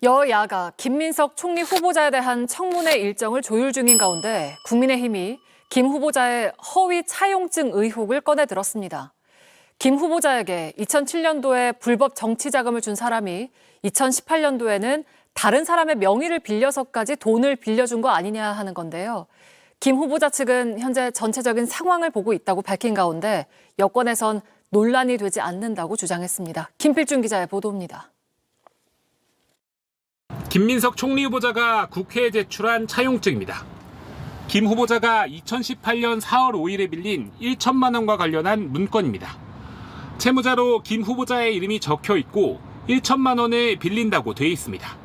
여야가 김민석 총리 후보자에 대한 청문회 일정을 조율 중인 가운데 국민의힘이 김 후보자의 허위 차용증 의혹을 꺼내 들었습니다. 김 후보자에게 2007년도에 불법 정치 자금을 준 사람이 2018년도에는 다른 사람의 명의를 빌려서까지 돈을 빌려준 거 아니냐 하는 건데요. 김 후보자 측은 현재 전체적인 상황을 보고 있다고 밝힌 가운데 여권에선 논란이 되지 않는다고 주장했습니다. 김필중 기자의 보도입니다. 김민석 총리 후보자가 국회에 제출한 차용증입니다. 김 후보자가 2018년 4월 5일에 빌린 1천만 원과 관련한 문건입니다. 채무자로 김 후보자의 이름이 적혀 있고 1천만 원을 빌린다고 돼 있습니다.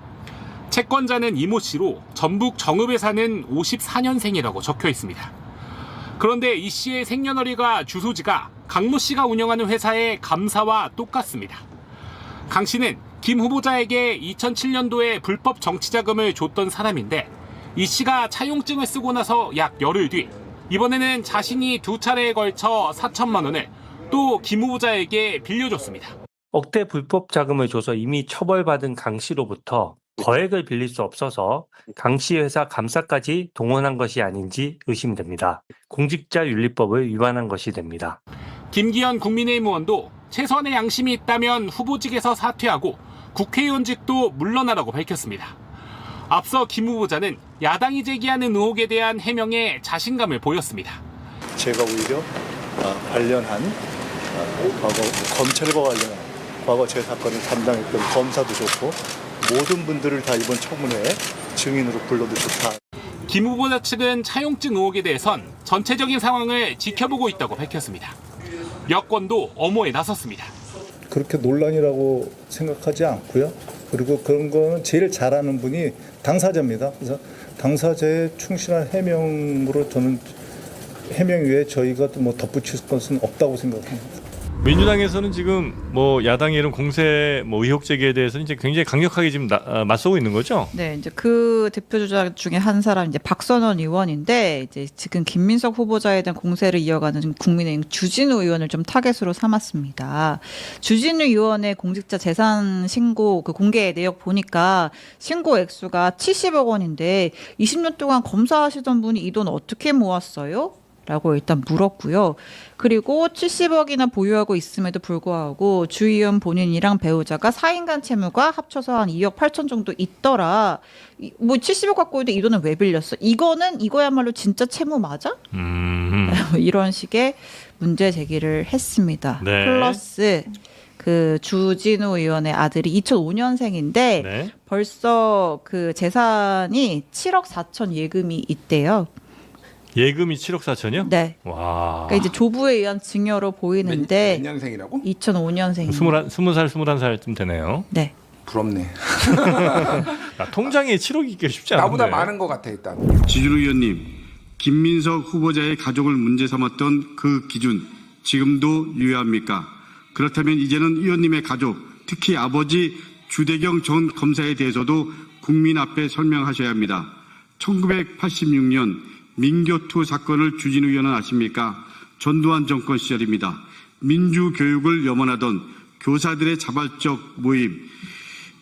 채권자는 이모 씨로 전북 정읍에 사는 54년생이라고 적혀 있습니다. 그런데 이 씨의 생년월일과 주소지가 강모 씨가 운영하는 회사의 감사와 똑같습니다. 강 씨는 김 후보자에게 2007년도에 불법 정치자금을 줬던 사람인데 이 씨가 차용증을 쓰고 나서 약 열흘 뒤 이번에는 자신이 두 차례에 걸쳐 4천만 원을 또 김 후보자에게 빌려줬습니다. 억대 불법 자금을 줘서 이미 처벌받은 강 씨로부터 거액을 빌릴 수 없어서 강 씨 회사 감사까지 동원한 것이 아닌지 의심됩니다. 공직자윤리법을 위반한 것이 됩니다. 김기현 국민의힘 의원도 최소한의 양심이 있다면 후보직에서 사퇴하고 국회의원직도 물러나라고 밝혔습니다. 앞서 김 후보자는 야당이 제기하는 의혹에 대한 해명에 자신감을 보였습니다. 제가 오히려 관련한 과거 검찰과 관련한 과거 제 사건을 담당했던 검사도 좋고 모든 분들을 다 이번 청문회에 증인으로 불러도 좋다. 김 후보자 측은 차용증 의혹에 대해선 전체적인 상황을 지켜보고 있다고 밝혔습니다. 여권도 엄호에 나섰습니다. 그렇게 논란이라고 생각하지 않고요. 그리고 그런 거는 제일 잘하는 분이 당사자입니다. 그래서 당사자의 충실한 해명으로 저는 해명 외에 저희가 또 뭐 덧붙일 것은 없다고 생각합니다. 민주당에서는 지금 야당의 이런 공세 의혹 제기에 대해서는 이제 굉장히 강력하게 지금 맞서고 있는 거죠? 네, 이제 그 대표주자 중에 한 사람 이제 박선원 의원인데 이제 지금 김민석 후보자에 대한 공세를 이어가는 국민의힘 주진우 의원을 좀 타겟으로 삼았습니다. 주진우 의원의 공직자 재산 신고 그 공개 내역 보니까 신고 액수가 70억 원인데 20년 동안 검사하시던 분이 이 돈 어떻게 모았어요? 라고 일단 물었고요. 그리고 70억이나 보유하고 있음에도 불구하고 주 의원 본인이랑 배우자가 4인간 채무가 합쳐서 한 2억 8천 정도 있더라. 70억 갖고 있는데 이 돈은 왜 빌렸어? 이거야말로 진짜 채무 맞아? 이런 식의 문제 제기를 했습니다. 네. 플러스 그 주진우 의원의 아들이 2005년생인데 네. 벌써 그 재산이 7억 4천 예금이 있대요. 예금이 7억 4천이요? 네. 와. 그러니까 이제 조부에 의한 증여로 보이는데 몇 년생이라고? 2005년생. 20살, 21살쯤 되네요. 네. 부럽네. 통장에 7억이 있기 쉽지 않은데. 나보다 많은 것 같아 일단. 지준우 의원님, 김민석 후보자의 가족을 문제 삼았던 그 기준 지금도 유효합니까? 그렇다면 이제는 의원님의 가족, 특히 아버지 주대경 전 검사에 대해서도 국민 앞에 설명하셔야 합니다. 1986년 민교투 사건을 주진우 의원은 아십니까? 전두환 정권 시절입니다. 민주교육을 염원하던 교사들의 자발적 모임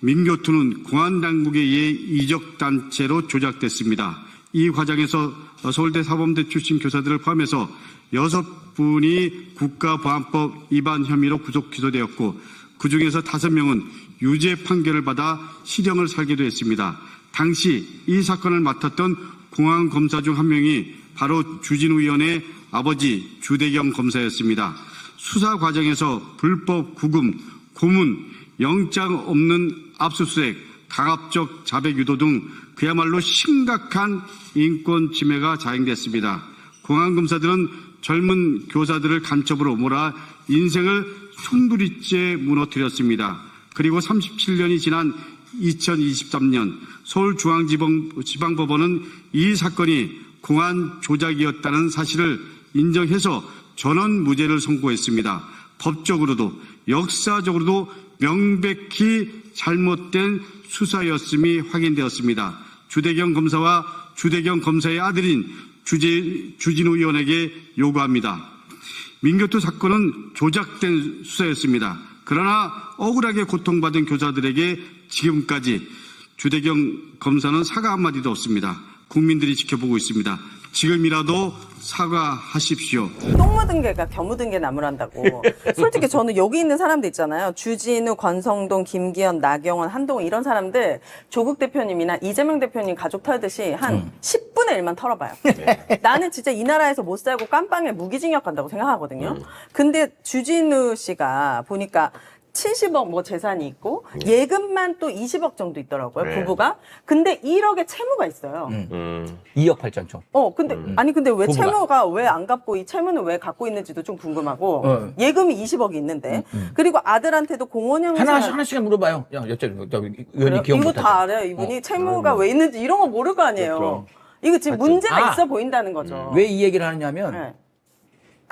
민교투는 공안당국에 의해 이적단체로 조작됐습니다. 이 과정에서 서울대 사범대 출신 교사들을 포함해서 6분이 국가보안법 위반 혐의로 구속 기소되었고 그중에서 5명은 유죄 판결을 받아 실형을 살기도 했습니다. 당시 이 사건을 맡았던 공안검사 중 한 명이 바로 주진우 의원의 아버지 주대경 검사였습니다. 수사 과정에서 불법 구금, 고문, 영장 없는 압수수색, 강압적 자백 유도 등 그야말로 심각한 인권 침해가 자행됐습니다. 공안검사들은 젊은 교사들을 간첩으로 몰아 인생을 송두리째 무너뜨렸습니다. 그리고 37년이 지난 2023년 서울중앙지방법원은 이 사건이 공안 조작이었다는 사실을 인정해서 전원 무죄를 선고했습니다. 법적으로도 역사적으로도 명백히 잘못된 수사였음이 확인되었습니다. 주대경 검사와 주대경 검사의 아들인 주진우 의원에게 요구합니다. 민교투 사건은 조작된 수사였습니다. 그러나 억울하게 고통받은 교사들에게 지금까지 주대경 검사는 사과 한마디도 없습니다. 국민들이 지켜보고 있습니다. 지금이라도 사과하십시오. 똥 묻은 개가 겨 묻은 개 나무란다고. 솔직히 저는 여기 있는 사람들 있잖아요. 주진우, 권성동, 김기현, 나경원, 한동훈 이런 사람들 조국 대표님이나 이재명 대표님 가족 털듯이 한 10분의 1만 털어봐요. 나는 진짜 이 나라에서 못 살고 깜빵에 무기징역 간다고 생각하거든요. 근데 주진우 씨가 보니까 70억 뭐 재산이 있고 예금만 또 20억 정도 있더라고요. 부부가. 근데 1억의 채무가 있어요. 2억 8천총. 근데 아니 근데 왜 부부가. 채무가 왜 안 갚고 이 채무는 왜 갖고 있는지도 좀 궁금하고 예금이 20억이 있는데 그리고 아들한테도 공원형 하나씩 물어봐요. 야, 의원이 기억 이거 못하죠. 다 알아요. 이분이 채무가 왜 있는지 이런 거 모를 거 아니에요. 그렇죠. 이거 지금 문제가 아. 있어 보인다는 거죠. 왜 이 얘기를 하느냐면 네.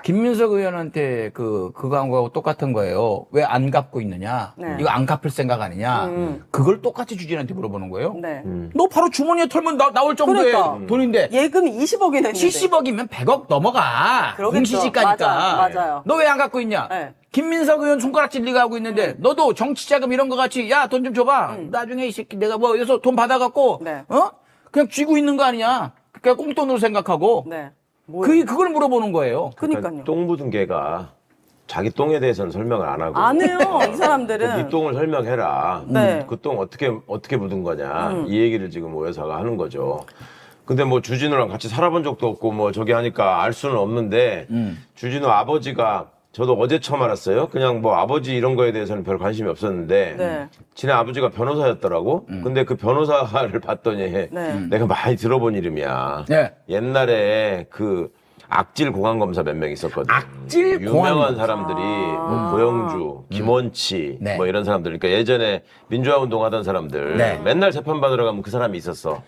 김민석 의원한테 그 광고하고 똑같은 거예요. 왜 안 갚고 있느냐? 네. 이거 안 갚을 생각 아니냐? 그걸 똑같이 주진한테 물어보는 거예요. 네. 너 바로 주머니에 털면 나올 정도의 그러니까. 돈인데 예금이 20억이나 있는데. 70억이면 100억 넘어가. 그러겠죠. 공시지가니까. 맞아요. 너 왜 안 갖고 있냐? 네. 김민석 의원 손가락질 네가 하고 있는데 너도 정치자금 이런 거 같이 야 돈 좀 줘봐. 나중에 이 새끼 내가 뭐 여기서 돈 받아갖고 네. 그냥 쥐고 있는 거 아니냐? 그냥 꽁돈으로 생각하고 네. 뭐예요? 그걸 물어보는 거예요. 그러니까요. 똥 묻은 개가 자기 똥에 대해서는 설명을 안 하고 안 해요. 이 사람들은. 네 똥을 설명해라. 네. 그 똥 어떻게 묻은 거냐. 이 얘기를 지금 오 여사가 하는 거죠. 근데 뭐 주진우랑 같이 살아본 적도 없고 뭐 저기 하니까 알 수는 없는데 주진우 아버지가 저도 어제 처음 알았어요. 그냥 뭐 아버지 이런 거에 대해서는 별 관심이 없었는데 네. 지네 아버지가 변호사였더라고. 근데 그 변호사를 봤더니 네. 내가 많이 들어본 이름이야. 네. 옛날에 그 악질 공안검사 몇 명 있었거든. 악질 유명한 공안검사. 사람들이 뭐 고영주, 김원치 네. 뭐 이런 사람들. 그러니까 예전에 민주화 운동하던 사람들 네. 맨날 재판 받으러 가면 그 사람이 있었어.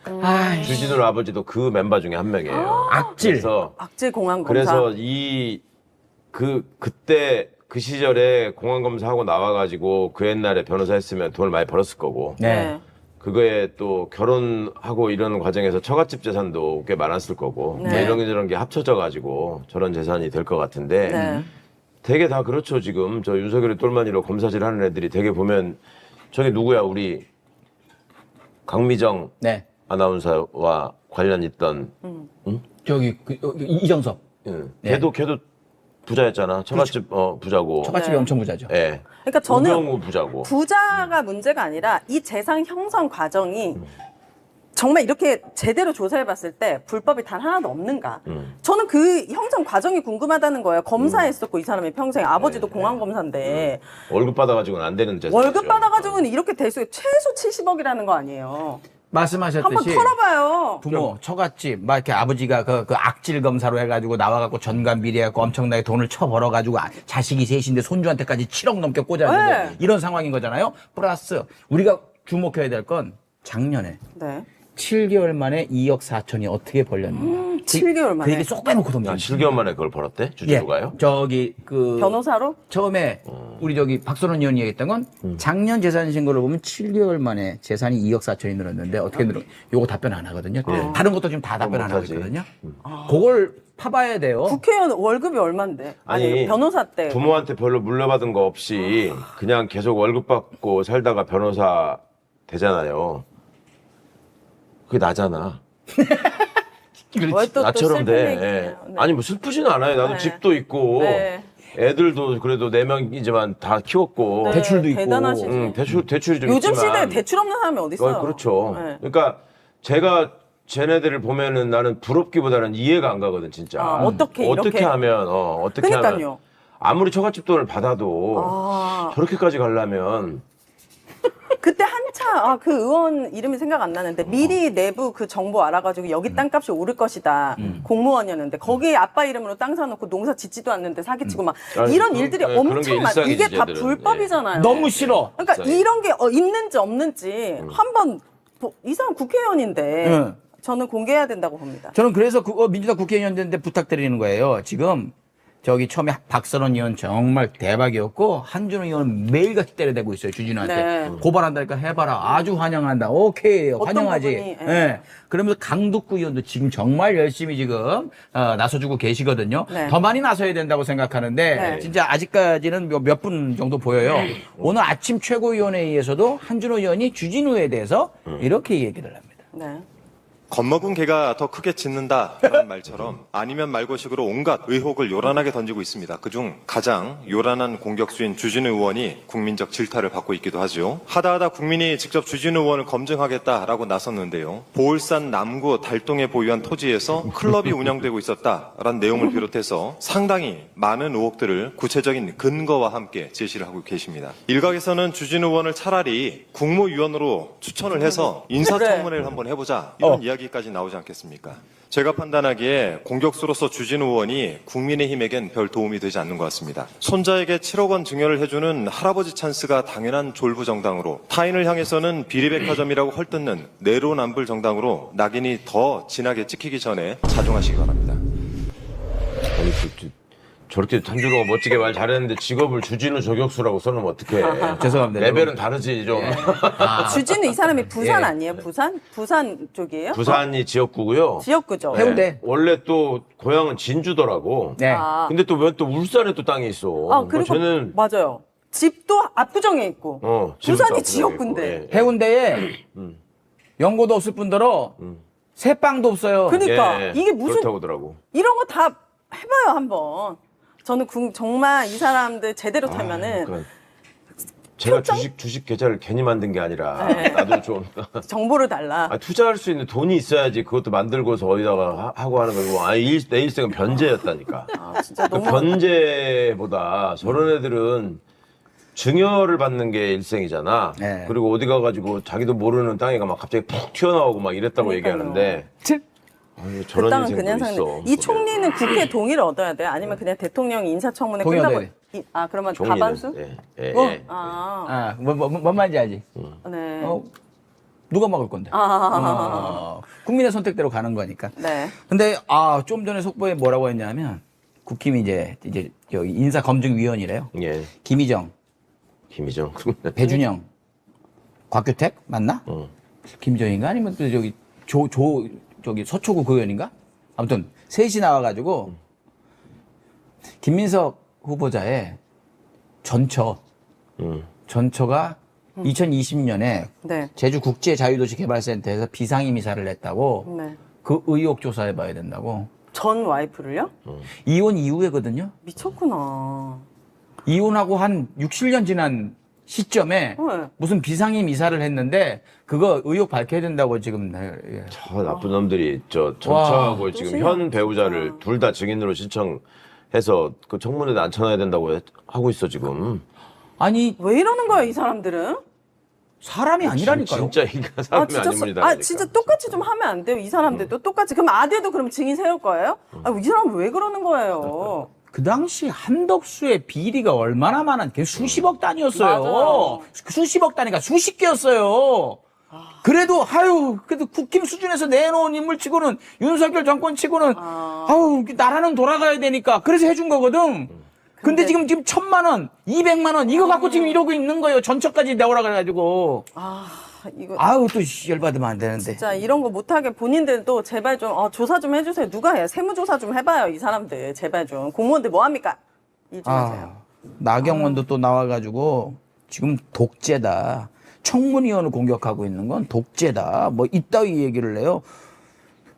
주진우 아버지도 그 멤버 중에 한 명이에요. 악질. 그래서 악질 공항 검사. 그래서 그때 그 시절에 공안검사 하고 나와가지고 그 옛날에 변호사 했으면 돈을 많이 벌었을 거고. 네. 그거에 또 결혼하고 이런 과정에서 처갓집 재산도 꽤 많았을 거고. 네. 뭐 이런 게 합쳐져가지고 저런 재산이 될 것 같은데. 네. 되게 다 그렇죠, 지금. 저 윤석열이 똘마니로 검사질 하는 애들이 되게 보면 저기 누구야, 우리 강미정 네. 아나운서와 관련 있던. 저기 이정섭. 응. 네. 걔도 부자였잖아. 처갓집 부자고. 처갓집이 네. 엄청 부자죠. 예. 그러니까 저는 우병우 부자고. 부자가 문제가 아니라 이 재산 형성 과정이 정말 이렇게 제대로 조사해봤을 때 불법이 단 하나도 없는가? 저는 그 형성 과정이 궁금하다는 거예요. 검사했었고 이 사람이 평생 아버지도 공안검사인데 월급 받아가지고는 안 되는 재산. 월급 받아가지고는 이렇게 될 수 최소 70억이라는 거 아니에요. 한번 말씀하셨듯이 털어봐요. 부모, 처갓집, 막 이렇게 아버지가 그 악질 검사로 해가지고 나와갖고 전관 비리해갖고 엄청나게 돈을 쳐벌어가지고 자식이 셋인데 손주한테까지 7억 넘게 꽂았는데 네. 이런 상황인 거잖아요. 플러스 우리가 주목해야 될 건 작년에 네. 7개월 만에 2억 4천이 어떻게 벌렸는가. 7개월 그 만에. 얘기 쏙 빼놓고 던져. 7개월 만에 그걸 벌었대? 주진우가요? 저기 그 변호사로? 처음에 우리 저기 박선원 의원이 얘기했던 건 작년 재산 신고를 보면 7개월 만에 재산이 2억 4천이 늘었는데 어떻게 늘어? 요거 답변 안 하거든요. 다른 것도 지금 다 답변 안 하고 못하지. 있거든요. 그걸 파봐야 돼요. 국회의원 월급이 얼만데? 아니 변호사 때. 부모한테 별로 물려받은 거 없이 그냥 계속 월급 받고 살다가 변호사 되잖아요. 그게 나잖아. 또 나처럼 슬픈 돼. 얘기예요. 예. 네. 아니 뭐 슬프지는 않아요. 나도 네. 집도 있고 네. 애들도 그래도 4명이지만 다 키웠고. 네, 대출도 있고. 대단하시지. 대출이 좀 요즘 있지만. 시대에 대출 없는 사람이 어디 있어요? 그렇죠. 네. 그러니까 제가 쟤네들을 보면은 나는 부럽기보다는 이해가 안 가거든 진짜. 어떻게 이렇게? 하면 어떻게 하면 그러니까요. 아무리 처갓집 돈을 받아도 저렇게까지 가려면 그때 한차 그 의원 이름이 생각 안 나는데 미리 내부 그 정보 알아가지고 여기 땅값이 오를 것이다 공무원이었는데 거기에 아빠 이름으로 땅 사놓고 농사 짓지도 않는데 사기치고 막 아니, 이런 그런- 일들이 네, 그런 게 엄청 많아. 일상이지, 이게 다 쟤들은. 불법이잖아요. 너무 싫어. 그러니까 이런 게 있는지 없는지 한번 이 사람 국회의원인데 네. 저는 공개해야 된다고 봅니다. 저는 그래서 민주당 국회의원들한테 부탁드리는 거예요. 지금 저기 처음에 박선원 의원 정말 대박이었고 한준호 의원은 매일같이 때려대고 있어요. 주진우한테. 네. 고발한다니까 해봐라. 아주 환영한다. 오케이. 어떤 환영하지. 부분이, 예. 예. 그러면서 강덕구 의원도 지금 정말 열심히 지금 나서주고 계시거든요. 네. 더 많이 나서야 된다고 생각하는데 네. 진짜 아직까지는 몇 분 정도 보여요. 오늘 아침 최고위원회의에서도 한준호 의원이 주진우에 대해서 이렇게 얘기를 합니다. 네. 겁먹은 개가 더 크게 짖는다라는 말처럼 아니면 말고식으로 온갖 의혹을 요란하게 던지고 있습니다. 그중 가장 요란한 공격수인 주진우 의원이 국민적 질타를 받고 있기도 하죠. 하다하다 국민이 직접 주진우 의원을 검증하겠다라고 나섰는데요. 보울산 남구 달동에 보유한 토지에서 클럽이 운영되고 있었다라는 내용을 비롯해서 상당히 많은 의혹들을 구체적인 근거와 함께 제시를 하고 계십니다. 일각에서는 주진우 의원을 차라리 국무위원으로 추천을 해서 인사청문회를 한번 해보자 이런 이야기까지 나오지 않겠습니까? 제가 판단하기에 공격수로서 주진우 의원이 국민의힘에겐 별 도움이 되지 않는 것 같습니다. 손자에게 7억 원 증여를 해주는 할아버지 찬스가 당연한 졸부 정당으로 타인을 향해서는 비리백화점이라고 헐뜯는 내로남불 정당으로 낙인이 더 진하게 찍히기 전에 자중하시기 바랍니다. 아니, 저렇게 한준호가 멋지게 말 잘했는데 직업을 주진우 저격수라고 써놓으면 어떡해. 죄송합니다. 레벨은 다르지 좀. 주진우 이 사람이 부산 예. 아니에요? 부산 쪽이에요? 부산이 지역구고요. 지역구죠. 해운대. 원래 또 고향은 진주더라고. 네. 아. 근데 또 왜 또 울산에 또 땅이 있어. 아, 그리고 쟤는 맞아요. 집도 압구정에 있고. 집은 부산이 또 압구정에 지역구인데. 있고, 예. 해운대에 연고도 없을 뿐더러 새빵도 없어요. 그러니까 예, 이게 무슨 그렇다고 하더라고. 이런 거 다 해봐요 한번. 저는 정말 이 사람들 제대로 타면은 그러니까 제가 주식 계좌를 괜히 만든 게 아니라 네. 나도 좀 정보를 달라. 투자할 수 있는 돈이 있어야지 그것도 만들고서 어디다가 하고 하는 거고. 내 일생은 변제였다니까. 진짜 그 너무 변제보다 저런 애들은 증여를 받는 게 일생이잖아. 네. 그리고 어디 가가지고 자기도 모르는 땅에가 막 갑자기 푹 튀어나오고 막 이랬다고 그러니까요. 얘기하는데 아유, 그 저런 땅은 인생도 그냥 있어. 사는. 이 총리는 국회 동의를 얻어야 돼요? 아니면 그냥 대통령이 인사청문회 동의 끝나고 얻어야 돼. 그러면 종이는, 과반수? 예, 예, 어? 예. 아, 뭔 말인지 알지? 네. 누가 먹을 건데? 국민의 선택대로 가는 거니까. 네. 근데 좀 전에 속보에 뭐라고 했냐면 국힘이 이제 여기 인사검증위원이래요. 예. 김희정, 김희정. 배준영, 곽규택 맞나? 김정인가 아니면 또 저기 서초구 그 의원인가? 아무튼 셋이 나와가지고 김민석 후보자의 전처가 2020년에 네. 제주 국제자유도시개발센터에서 비상임 이사를 냈다고 네. 그 의혹 조사해봐야 된다고. 전 와이프를요? 이혼 이후에거든요. 미쳤구나. 이혼하고 한 6, 7년 지난 시점에 네. 무슨 비상임 이사를 했는데 그거 의혹 밝혀야 된다고 지금. 예. 저 나쁜 놈들이 전처하고 와, 지금 또 현 배우자를 둘 다 증인으로 신청해서 그 청문회에 앉혀놔야 된다고 하고 있어 지금. 아니 왜 이러는 거야 이 사람들은? 사람이 아니라니까요. 진짜 인간 사람이 아닙니다. 진짜 똑같이 좀 하면 안 돼요 이 사람들도 똑같이. 그럼 아들도 그럼 증인 세울 거예요? 이 사람 왜 그러는 거예요? 그 당시 한덕수의 비리가 얼마나 많은 수십억 단위였어요. 맞아요. 수십억 단위가 수십 개였어요. 그래도 그래도 국힘 수준에서 내놓은 인물치고는 윤석열 정권치고는 나라는 돌아가야 되니까 그래서 해준 거거든. 근데 지금 1,000만 원, 200만 원 이거 갖고 지금 이러고 있는 거예요. 전처까지 내오라 그래가지고. 이거 또 열받으면 안 되는데. 진짜 이런 거 못하게 본인들도 제발 좀 조사 좀 해주세요. 누가 해요? 세무조사 좀 해봐요 이 사람들. 제발 좀. 공무원들 뭐 합니까? 일 좀 하세요. 나경원도 또 나와가지고 지금 독재다. 청문위원을 공격하고 있는 건 독재다. 뭐 이따위 얘기를 해요.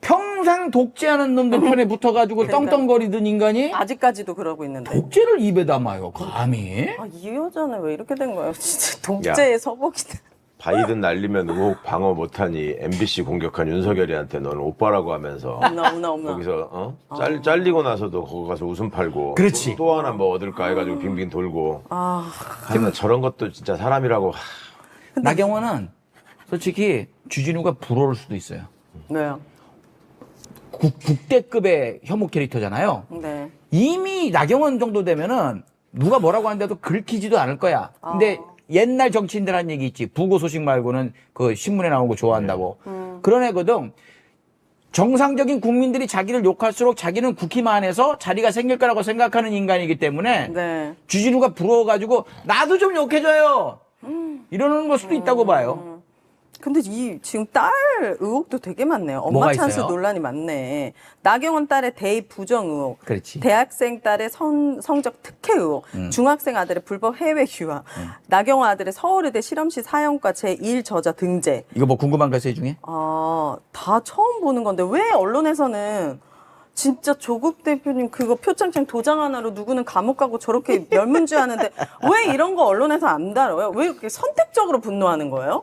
평생 독재하는 놈들 편에 붙어가지고 떵떵거리던 인간이 아직까지도 그러고 있는데. 독재를 입에 담아요. 감히. 이 여자는 왜 이렇게 된 거예요? 진짜 독재의 서복이다. 바이든 날리면 의혹 방어 못하니 MBC 공격한 윤석열이한테 너는 오빠라고 하면서 없나. 거기서 잘리고 나서도 거기 가서 웃음 팔고 그렇지. 또 하나 뭐 얻을까 해가지고 빙빙 돌고 하여튼 저런 것도 진짜 사람이라고. 나경원은 솔직히 주진우가 부러울 수도 있어요. 왜요? 국대급의 혐오 캐릭터잖아요. 네. 이미 나경원 정도 되면은 누가 뭐라고 하는데도 긁히지도 않을 거야. 근데 옛날 정치인들 한 얘기 있지. 부고 소식 말고는 그 신문에 나오는 거 좋아한다고. 그런 애거든. 정상적인 국민들이 자기를 욕할수록 자기는 국힘 안에서 자리가 생길 거라고 생각하는 인간이기 때문에 네. 주진우가 부러워가지고 나도 좀 욕해줘요. 이러는 걸 수도 있다고 봐요. 근데 지금 딸 의혹도 되게 많네요. 엄마 뭐가 찬스 있어요? 논란이 많네. 나경원 딸의 대입 부정 의혹, 그렇지. 대학생 딸의 성적 특혜 의혹, 중학생 아들의 불법 해외 유학, 나경원 아들의 서울의대 실험실 사형과 제1 저자 등재. 이거 뭐 궁금한 거 있어요, 이 중에? 다 처음 보는 건데 왜 언론에서는 진짜 조국 대표님 그거 표창장 도장 하나로 누구는 감옥 가고 저렇게 멸문지하는데 왜 이런 거 언론에서 안 다뤄요? 왜 이렇게 선택적으로 분노하는 거예요?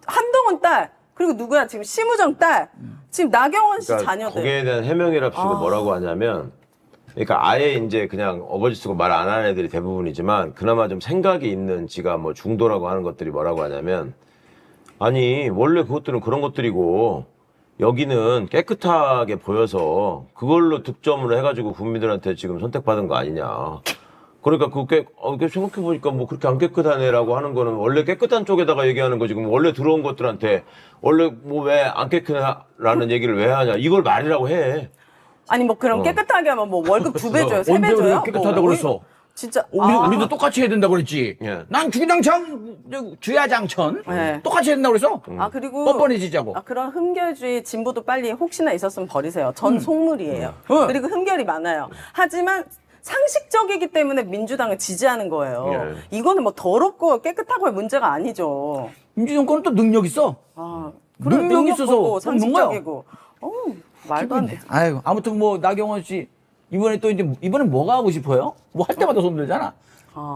한동훈 딸, 그리고 누구야? 지금 심우정 딸, 지금 나경원 씨 그러니까 자녀들. 거기에 대한 해명이랍시고 뭐라고 하냐면, 그러니까 아예 이제 그냥 어거지 쓰고 말 안 하는 애들이 대부분이지만 그나마 좀 생각이 있는 지가 뭐 중도라고 하는 것들이 뭐라고 하냐면, 아니 원래 그것들은 그런 것들이고 여기는 깨끗하게 보여서 그걸로 득점을 해가지고 국민들한테 지금 선택받은 거 아니냐. 그러니까 그게 생각해보니까 뭐 그렇게 안 깨끗한 애라고 하는 거는 원래 깨끗한 쪽에다가 얘기하는 거지. 그럼 원래 들어온 것들한테 원래 뭐 왜 안 깨끗하라는 얘기를 왜 하냐. 이걸 말이라고 해. 아니 뭐 그럼 깨끗하게 하면 뭐 월급 2배 줘요? 3배 언제 줘요? 우리가 깨끗하다고 뭐, 그랬어? 진짜. 우리도 똑같이 해야 된다고 그랬지. 예. 난 주야장천 네. 똑같이 해야 된다고 그래서 그리고 뻔뻔해지자고. 그런 흠결주의 진보도 빨리 혹시나 있었으면 버리세요. 전 속물이에요. 그리고 흠결이 많아요. 하지만 상식적이기 때문에 민주당을 지지하는 거예요. 이거는 뭐 더럽고 깨끗하고의 문제가 아니죠. 민주정권은 또 능력 있어. 능력 있어서 보고 그런 거야. 상식적이고. 말도 안 돼. 아유, 아무튼 뭐 나경원 씨 이번에 이번엔 뭐가 하고 싶어요? 뭐 할 때마다 손 들잖아.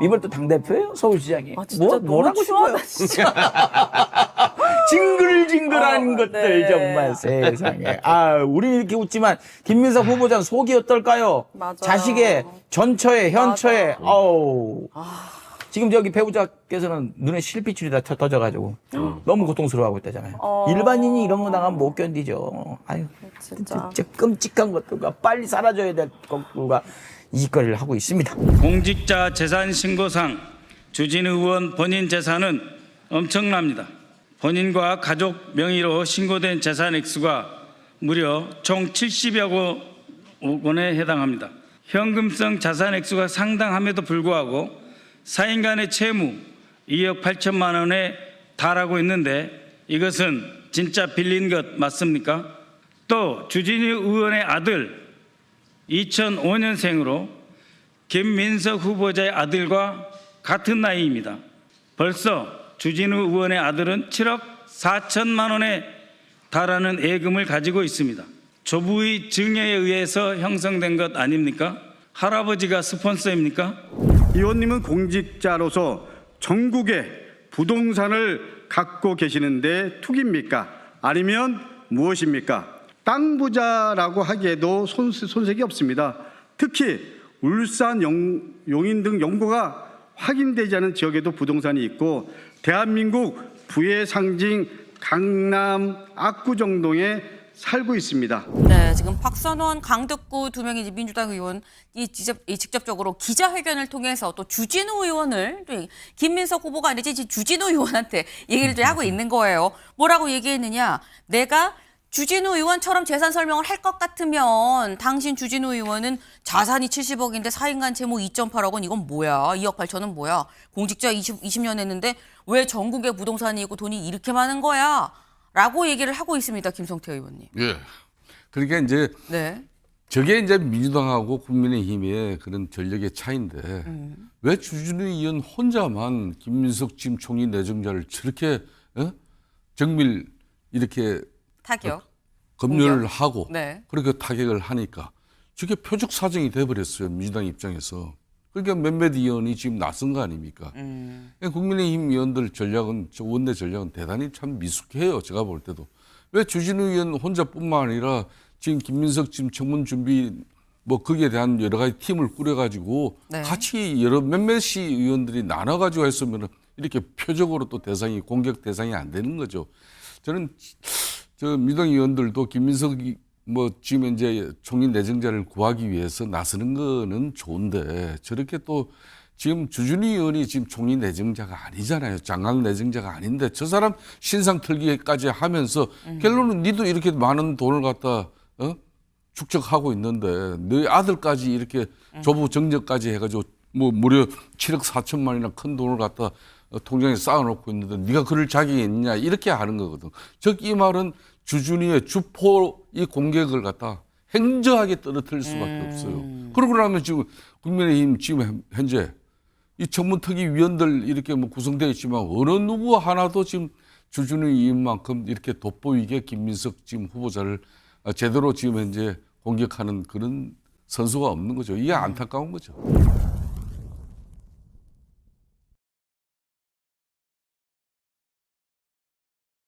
이번 또 당대표예요? 서울시장이. 진짜 뭘 하고 싶어요? 진짜. 징글징글한 것들 네. 정말 세상에. 우리 이렇게 웃지만 김민석 후보자는 속이 어떨까요? 맞아요. 자식의 전처에 현처에 어우. 지금 저기 배우자께서는 눈에 실핏줄이 다 터져가지고 너무 고통스러워하고 있다잖아요. 일반인이 이런 거 나가면 못 견디죠. 아유, 진짜. 진짜 끔찍한 것들과 빨리 사라져야 될 것들과 이거를 하고 있습니다. 공직자 재산 신고상 주진우 의원 본인 재산은 엄청납니다. 본인과 가족 명의로 신고된 재산 액수가 무려 총 70여 원에 해당합니다. 현금성 자산 액수가 상당함에도 불구하고 사인 간의 채무 2억 8천만 원에 달하고 있는데 이것은 진짜 빌린 것 맞습니까? 또 주진우 의원의 아들 2005년생으로 김민석 후보자의 아들과 같은 나이입니다. 벌써 주진우 의원의 아들은 7억 4천만 원에 달하는 예금을 가지고 있습니다. 조부의 증여에 의해서 형성된 것 아닙니까? 할아버지가 스폰서입니까? 의원님은 공직자로서 전국에 부동산을 갖고 계시는데 투기입니까? 아니면 무엇입니까? 땅 부자라고 하기에도 손색이 없습니다. 특히 울산, 용인 등 연고가 확인되지 않은 지역에도 부동산이 있고 대한민국 부의 상징 강남 압구정동에 살고 있습니다. 네, 지금 박선원, 강덕구 두 명이 이제 민주당 의원이 직접적으로 기자회견을 통해서 또 주진우 의원을 또 김민석 후보가 아니지 주진우 의원한테 얘기를 좀 하고 있는 거예요. 뭐라고 얘기했느냐? 내가 주진우 의원처럼 재산 설명을 할 것 같으면 당신 주진우 의원은 자산이 70억인데 사인간 채무 2.8억 원 이건 뭐야? 2억 8천은 뭐야? 공직자 20년 했는데 왜 전국에 부동산이 있고 돈이 이렇게 많은 거야? 라고 얘기를 하고 있습니다. 김성태 의원님. 예. 그러니까 이제 네. 저게 이제 민주당하고 국민의힘의 그런 전력의 차이인데 왜 주진우 의원 혼자만 김민석 지금 총리 내정자를 저렇게 정밀 이렇게 타격. 검열을 하고 네. 그렇게 타격을 하니까 저게 표적 사정이 돼버렸어요. 민주당 입장에서. 그러니까 몇몇 의원이 지금 나선 거 아닙니까? 국민의힘 의원들 전략은, 저 원내 전략은 대단히 참 미숙해요. 제가 볼 때도. 왜 주진우 의원 혼자뿐만 아니라 지금 김민석 지금 청문 준비 뭐 거기에 대한 여러 가지 팀을 꾸려가지고 네. 같이 여러 몇몇이 의원들이 나눠가지고 했으면 이렇게 표적으로 또 대상이 공격 대상이 안 되는 거죠. 저는 저 민주당 의원들도 김민석 뭐 지금 이제 총리 내정자를 구하기 위해서 나서는 거는 좋은데 저렇게 또 지금 주준희 의원이 지금 총리 내정자가 아니잖아요. 장관 내정자가 아닌데 저 사람 신상 털기까지 하면서 결론은 니도 이렇게 많은 돈을 갖다 축적하고 있는데 너희 아들까지 이렇게 조부 정적까지 해가지고 뭐 무려 7억 4천만이나 큰 돈을 갖다 통장에 쌓아놓고 있는데 네가 그럴 자격이 있냐 이렇게 하는 거거든. 즉 이 말은 주준희의 주포 이 공격을 갖다 행정하게 떨어뜨릴 수밖에 없어요. 그러고 나면 지금 국민의힘 지금 현재 이 청문특위 위원들 이렇게 뭐 구성되어 있지만 어느 누구 하나도 지금 주준희 의원만큼 이렇게 돋보이게 김민석 지금 후보자를 제대로 지금 현재 공격하는 그런 선수가 없는 거죠. 이게 안타까운 거죠.